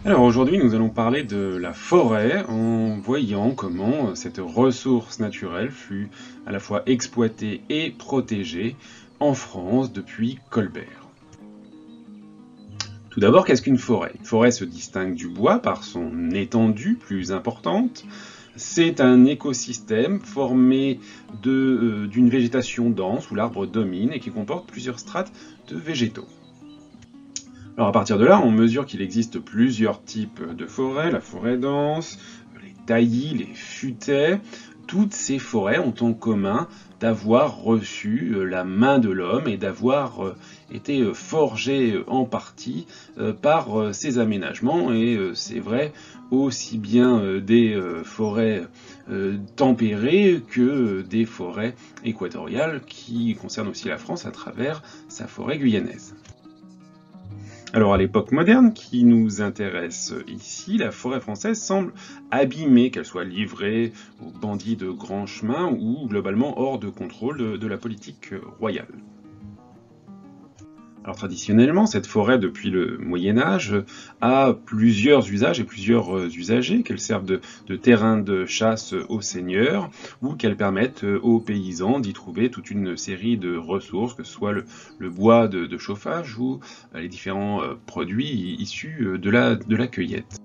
Alors aujourd'hui, nous allons parler de la forêt en voyant comment cette ressource naturelle fut à la fois exploitée et protégée en France depuis Colbert. Tout d'abord, qu'est-ce qu'une forêt? Une forêt se distingue du bois par son étendue plus importante. C'est un écosystème formé d'une végétation dense où l'arbre domine et qui comporte plusieurs strates de végétaux. Alors à partir de là, on mesure qu'il existe plusieurs types de forêts, la forêt dense, les taillis, les futaies. Toutes ces forêts ont en commun d'avoir reçu la main de l'homme et d'avoir été forgées en partie par ces aménagements. Et c'est vrai aussi bien des forêts tempérées que des forêts équatoriales qui concernent aussi la France à travers sa forêt guyanaise. Alors à l'époque moderne qui nous intéresse ici, la forêt française semble abîmée, qu'elle soit livrée aux bandits de grand chemin ou globalement hors de contrôle de la politique royale. Alors traditionnellement, cette forêt, depuis le Moyen-Âge, a plusieurs usages et plusieurs usagers, qu'elle serve de terrain de chasse aux seigneurs, ou qu'elle permette aux paysans d'y trouver toute une série de ressources, que ce soit le bois de chauffage ou les différents produits issus de la cueillette.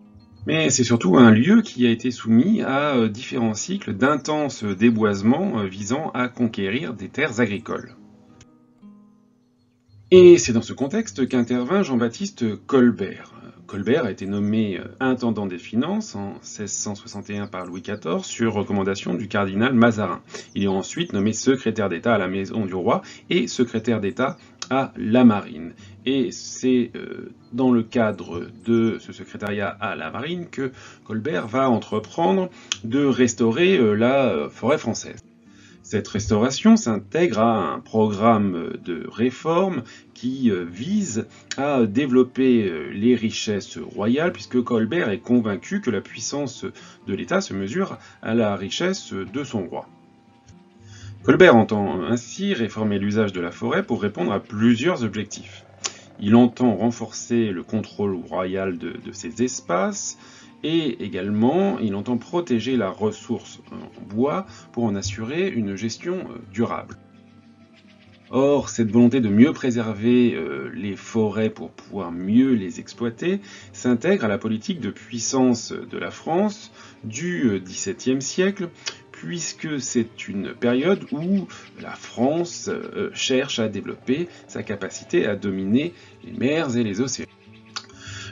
Mais c'est surtout un lieu qui a été soumis à différents cycles d'intenses déboisements visant à conquérir des terres agricoles. Et c'est dans ce contexte qu'intervint Jean-Baptiste Colbert. Colbert a été nommé intendant des finances en 1661 par Louis XIV sur recommandation du cardinal Mazarin. Il est ensuite nommé secrétaire d'État à la Maison du Roi et secrétaire d'État à la Marine. Et c'est dans le cadre de ce secrétariat à la Marine que Colbert va entreprendre de restaurer la forêt française. Cette restauration s'intègre à un programme de réforme qui vise à développer les richesses royales, puisque Colbert est convaincu que la puissance de l'État se mesure à la richesse de son roi. Colbert entend ainsi réformer l'usage de la forêt pour répondre à plusieurs objectifs. Il entend renforcer le contrôle royal de ces espaces, et également, il entend protéger la ressource en bois pour en assurer une gestion durable. Or, cette volonté de mieux préserver les forêts pour pouvoir mieux les exploiter s'intègre à la politique de puissance de la France du XVIIe siècle, puisque c'est une période où la France cherche à développer sa capacité à dominer les mers et les océans.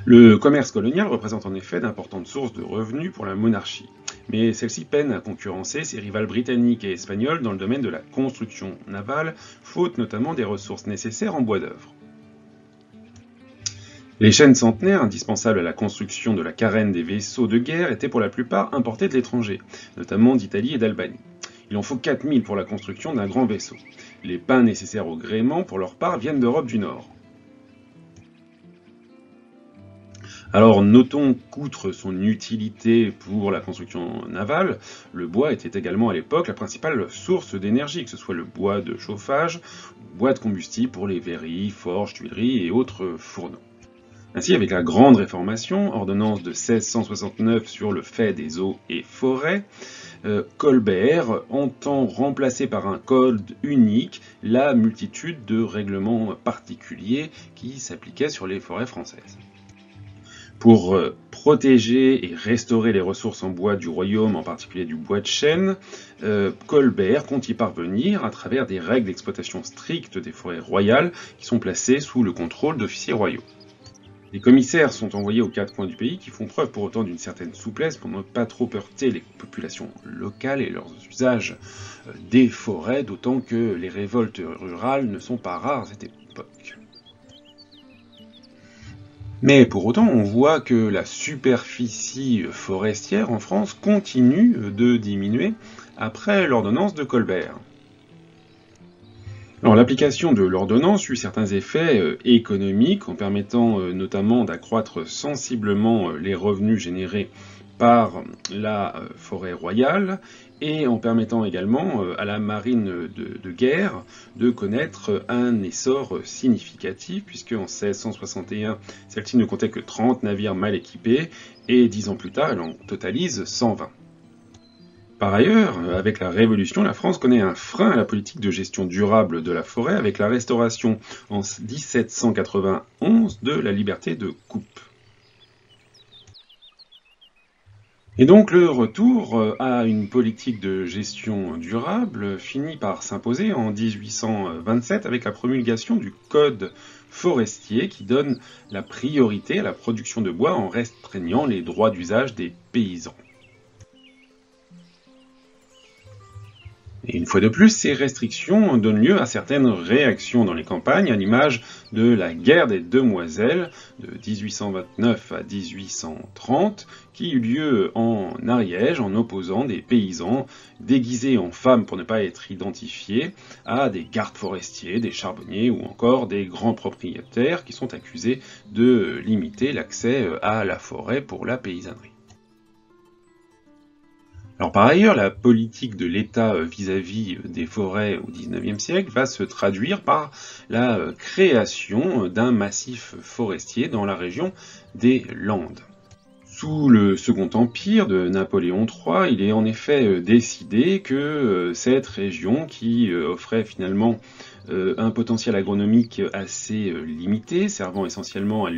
Le commerce colonial représente en effet d'importantes sources de revenus pour la monarchie, mais celle-ci peine à concurrencer ses rivales britanniques et espagnoles dans le domaine de la construction navale, faute notamment des ressources nécessaires en bois d'œuvre. Les chaînes centenaires indispensables à la construction de la carène des vaisseaux de guerre étaient pour la plupart importées de l'étranger, notamment d'Italie et d'Albanie. Il en faut 4000 pour la construction d'un grand vaisseau. Les pins nécessaires au gréement, pour leur part, viennent d'Europe du Nord. Alors notons qu'outre son utilité pour la construction navale, le bois était également à l'époque la principale source d'énergie, que ce soit le bois de chauffage, ou bois de combustible pour les verreries, forges, tuileries et autres fourneaux. Ainsi, avec la Grande Réformation, ordonnance de 1669 sur le fait des eaux et forêts, Colbert entend remplacer par un code unique la multitude de règlements particuliers qui s'appliquaient sur les forêts françaises. Pour protéger et restaurer les ressources en bois du royaume, en particulier du bois de chêne, Colbert compte y parvenir à travers des règles d'exploitation strictes des forêts royales qui sont placées sous le contrôle d'officiers royaux. Les commissaires sont envoyés aux quatre coins du pays qui font preuve pour autant d'une certaine souplesse pour ne pas trop heurter les populations locales et leurs usages des forêts, d'autant que les révoltes rurales ne sont pas rares à cette époque. Mais pour autant, on voit que la superficie forestière en France continue de diminuer après l'ordonnance de Colbert. Alors l'application de l'ordonnance eut certains effets économiques en permettant notamment d'accroître sensiblement les revenus générés par la forêt royale et en permettant également à la marine de guerre de connaître un essor significatif, puisque en 1661, celle-ci ne comptait que 30 navires mal équipés, et 10 ans plus tard, elle en totalise 120. Par ailleurs, avec la Révolution, la France connaît un frein à la politique de gestion durable de la forêt avec la restauration en 1791 de la liberté de coupe. Et donc le retour à une politique de gestion durable finit par s'imposer en 1827 avec la promulgation du Code forestier qui donne la priorité à la production de bois en restreignant les droits d'usage des paysans. Et une fois de plus, ces restrictions donnent lieu à certaines réactions dans les campagnes, à l'image de la guerre des Demoiselles de 1829 à 1830, qui eut lieu en Ariège en opposant des paysans déguisés en femmes pour ne pas être identifiés à des gardes forestiers, des charbonniers ou encore des grands propriétaires qui sont accusés de limiter l'accès à la forêt pour la paysannerie. Alors par ailleurs, la politique de l'État vis-à-vis des forêts au XIXe siècle va se traduire par la création d'un massif forestier dans la région des Landes. Sous le Second Empire de Napoléon III, il est en effet décidé que cette région, qui offrait finalement un potentiel agronomique assez limité, servant essentiellement à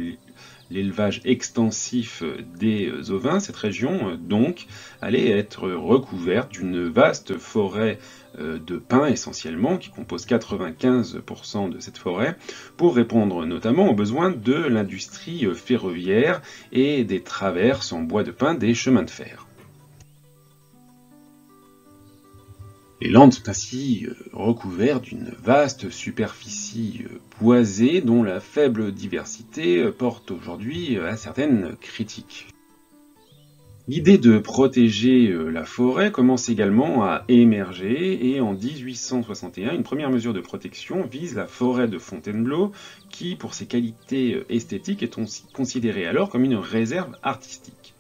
l'élevage extensif des ovins, cette région donc allait être recouverte d'une vaste forêt de pins essentiellement, qui compose 95% de cette forêt, pour répondre notamment aux besoins de l'industrie ferroviaire et des traverses en bois de pin des chemins de fer. Les Landes sont ainsi recouvertes d'une vaste superficie boisée dont la faible diversité porte aujourd'hui à certaines critiques. L'idée de protéger la forêt commence également à émerger et en 1861, une première mesure de protection vise la forêt de Fontainebleau qui, pour ses qualités esthétiques, est considérée alors comme une réserve artistique.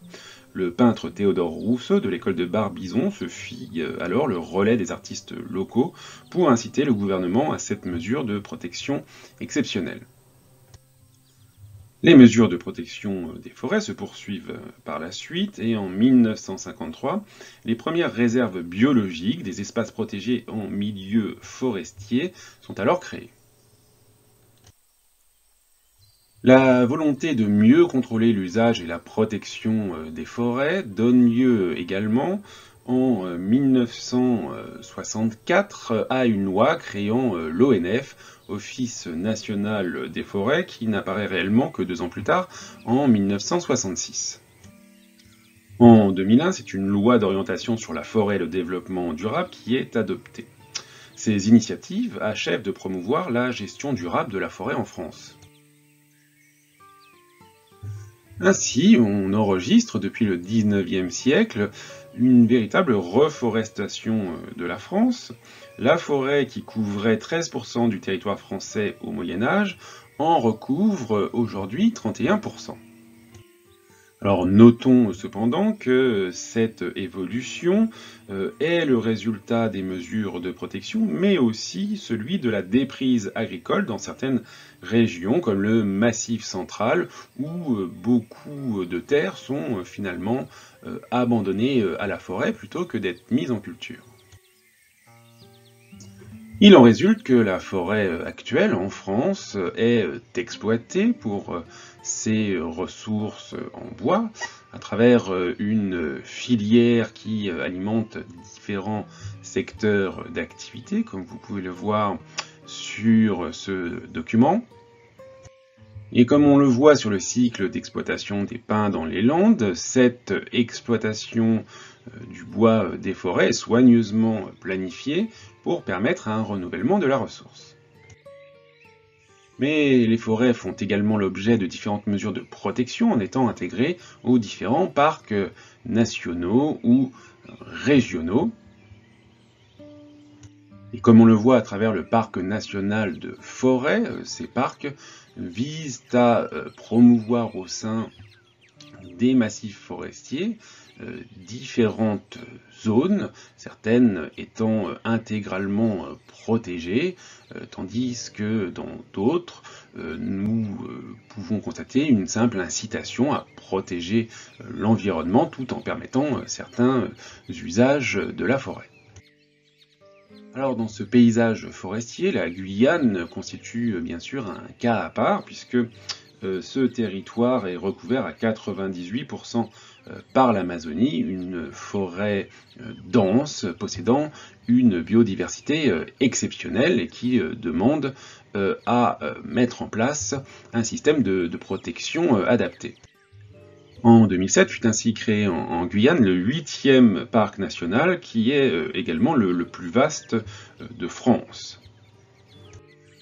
Le peintre Théodore Rousseau de l'école de Barbizon se fit alors le relais des artistes locaux pour inciter le gouvernement à cette mesure de protection exceptionnelle. Les mesures de protection des forêts se poursuivent par la suite et en 1953, les premières réserves biologiques des espaces protégés en milieu forestier sont alors créées. La volonté de mieux contrôler l'usage et la protection des forêts donne lieu également en 1964 à une loi créant l'ONF, Office national des forêts, qui n'apparaît réellement que 2 ans plus tard, en 1966. En 2001, c'est une loi d'orientation sur la forêt et le développement durable qui est adoptée. Ces initiatives achèvent de promouvoir la gestion durable de la forêt en France. Ainsi, on enregistre depuis le XIXe siècle une véritable reforestation de la France. La forêt, qui couvrait 13% du territoire français au Moyen-Âge, en recouvre aujourd'hui 31%. Alors notons cependant que cette évolution est le résultat des mesures de protection, mais aussi celui de la déprise agricole dans certaines régions, comme le Massif central, où beaucoup de terres sont finalement abandonnées à la forêt plutôt que d'être mises en culture. Il en résulte que la forêt actuelle en France est exploitée pour ses ressources en bois à travers une filière qui alimente différents secteurs d'activité, comme vous pouvez le voir sur ce document. Et comme on le voit sur le cycle d'exploitation des pins dans les Landes, cette exploitation du bois des forêts est soigneusement planifiée pour permettre un renouvellement de la ressource. Mais les forêts font également l'objet de différentes mesures de protection en étant intégrées aux différents parcs nationaux ou régionaux. Et comme on le voit à travers le parc national de forêt, ces parcs visent à promouvoir au sein des massifs forestiers différentes zones, certaines étant intégralement protégées, tandis que dans d'autres, nous pouvons constater une simple incitation à protéger l'environnement tout en permettant certains usages de la forêt. Alors dans ce paysage forestier, la Guyane constitue bien sûr un cas à part puisque ce territoire est recouvert à 98% par l'Amazonie, une forêt dense possédant une biodiversité exceptionnelle et qui demande à mettre en place un système de protection adapté. En 2007 fut ainsi créé en Guyane le 8e parc national qui est également le plus vaste de France.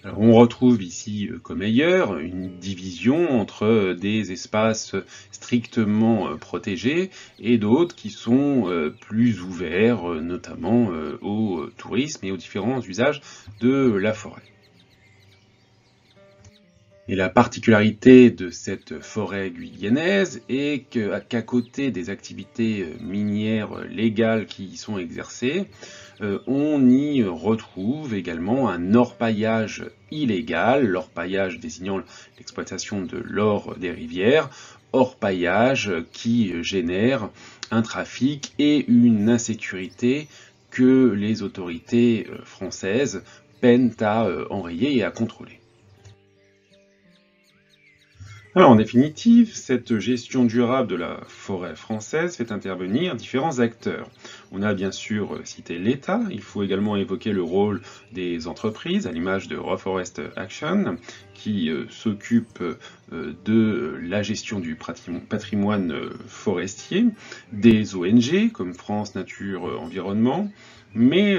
Alors, on retrouve ici, comme ailleurs, une division entre des espaces strictement protégés et d'autres qui sont plus ouverts, notamment au tourisme et aux différents usages de la forêt. Et la particularité de cette forêt guyanaise est qu'à côté des activités minières légales qui y sont exercées, on y retrouve également un orpaillage illégal, l'orpaillage désignant l'exploitation de l'or des rivières, orpaillage qui génère un trafic et une insécurité que les autorités françaises peinent à enrayer et à contrôler. Alors, en définitive, cette gestion durable de la forêt française fait intervenir différents acteurs. On a bien sûr cité l'État, il faut également évoquer le rôle des entreprises, à l'image de Reforest Action, qui s'occupe de la gestion du patrimoine forestier, des ONG, comme France Nature Environnement, mais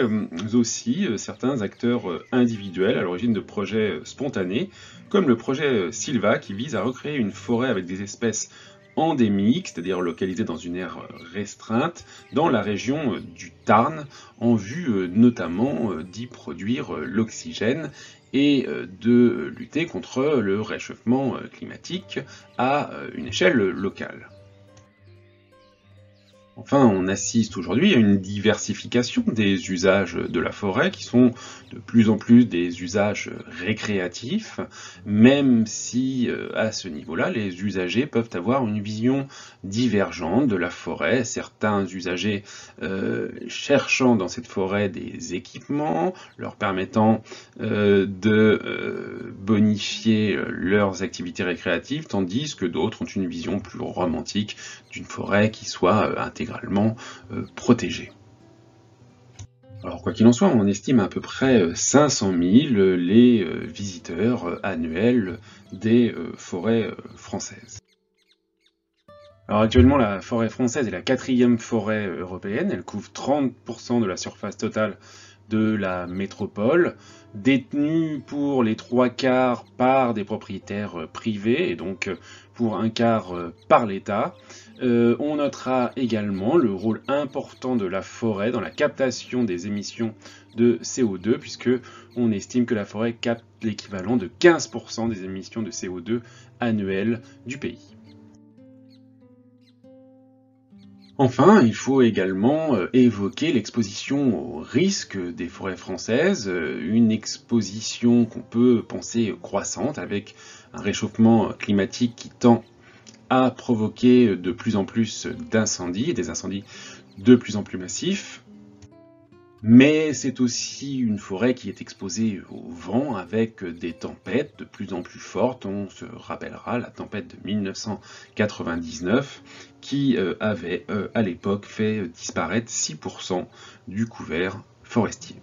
aussi certains acteurs individuels à l'origine de projets spontanés, comme le projet Silva qui vise à recréer une forêt avec des espèces endémiques, c'est-à-dire localisées dans une aire restreinte, dans la région du Tarn, en vue notamment d'y produire l'oxygène et de lutter contre le réchauffement climatique à une échelle locale. Enfin, on assiste aujourd'hui à une diversification des usages de la forêt qui sont de plus en plus des usages récréatifs, même si à ce niveau-là, les usagers peuvent avoir une vision divergente de la forêt. Certains usagers cherchant dans cette forêt des équipements, leur permettant de bonifier leurs activités récréatives, tandis que d'autres ont une vision plus romantique d'une forêt qui soit intégralement protégée. Alors quoi qu'il en soit, on estime à peu près 500 000 les visiteurs annuels des forêts françaises. Alors actuellement, la forêt française est la 4e forêt européenne, elle couvre 30% de la surface totale de la métropole, détenue pour les 3/4 par des propriétaires privés et donc pour 1/4 par l'État. On notera également le rôle important de la forêt dans la captation des émissions de CO2 puisque on estime que la forêt capte l'équivalent de 15% des émissions de CO2 annuelles du pays. Enfin, il faut également évoquer l'exposition au risque des forêts françaises, une exposition qu'on peut penser croissante avec un réchauffement climatique qui tend à provoquer de plus en plus d'incendies, des incendies de plus en plus massifs. Mais c'est aussi une forêt qui est exposée au vent avec des tempêtes de plus en plus fortes. On se rappellera la tempête de 1999 qui avait à l'époque fait disparaître 6% du couvert forestier.